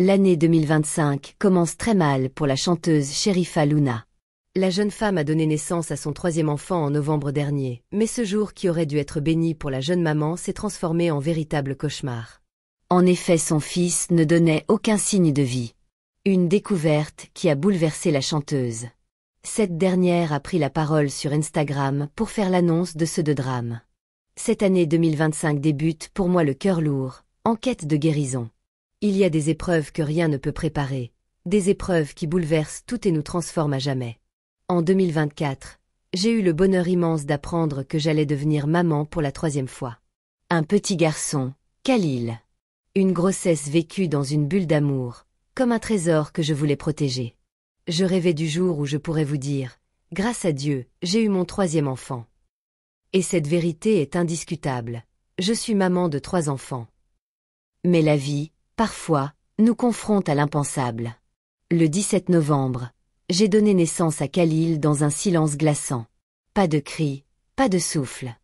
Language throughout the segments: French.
L'année 2025 commence très mal pour la chanteuse Sherifa Luna. La jeune femme a donné naissance à son troisième enfant en novembre dernier, mais ce jour qui aurait dû être béni pour la jeune maman s'est transformé en véritable cauchemar. En effet, son fils ne donnait aucun signe de vie. Une découverte qui a bouleversé la chanteuse. Cette dernière a pris la parole sur Instagram pour faire l'annonce de ce drame. Cette année 2025 débute pour moi le cœur lourd, en quête de guérison. Il y a des épreuves que rien ne peut préparer, des épreuves qui bouleversent tout et nous transforment à jamais. En 2024, j'ai eu le bonheur immense d'apprendre que j'allais devenir maman pour la troisième fois. Un petit garçon, Khalil. Une grossesse vécue dans une bulle d'amour, comme un trésor que je voulais protéger. Je rêvais du jour où je pourrais vous dire, grâce à Dieu, j'ai eu mon troisième enfant. Et cette vérité est indiscutable, je suis maman de 3 enfants. Mais la vie, parfois, nous confronte à l'impensable. Le 17 novembre, j'ai donné naissance à Khalil dans un silence glaçant. Pas de cris, pas de souffle.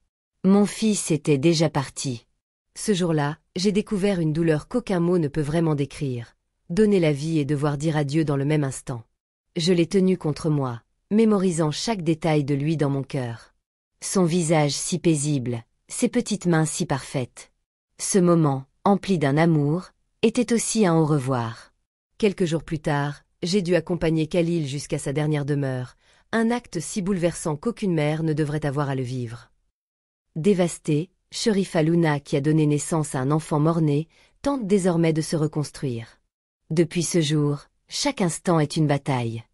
Mon fils était déjà parti. Ce jour-là, j'ai découvert une douleur qu'aucun mot ne peut vraiment décrire. Donner la vie et devoir dire adieu dans le même instant. Je l'ai tenu contre moi, mémorisant chaque détail de lui dans mon cœur. Son visage si paisible, ses petites mains si parfaites. Ce moment, empli d'un amour, était aussi un au revoir. Quelques jours plus tard, j'ai dû accompagner Khalil jusqu'à sa dernière demeure, un acte si bouleversant qu'aucune mère ne devrait avoir à le vivre. Dévastée, Sherifa Luna, qui a donné naissance à un enfant mort-né, tente désormais de se reconstruire. Depuis ce jour, chaque instant est une bataille.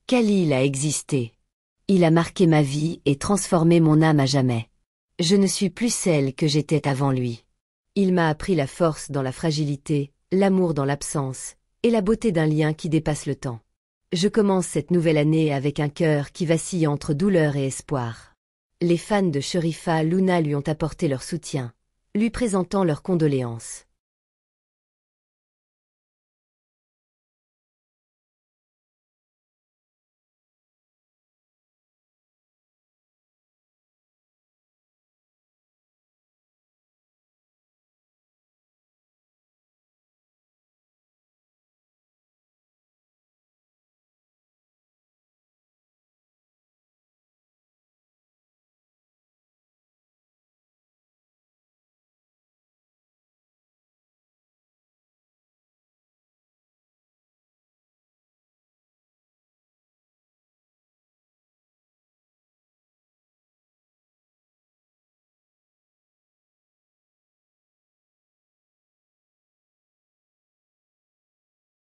Khalil a existé. Il a marqué ma vie et transformé mon âme à jamais. Je ne suis plus celle que j'étais avant lui. Il m'a appris la force dans la fragilité, l'amour dans l'absence, et la beauté d'un lien qui dépasse le temps. Je commence cette nouvelle année avec un cœur qui vacille entre douleur et espoir. Les fans de Sherifa Luna lui ont apporté leur soutien, lui présentant leurs condoléances.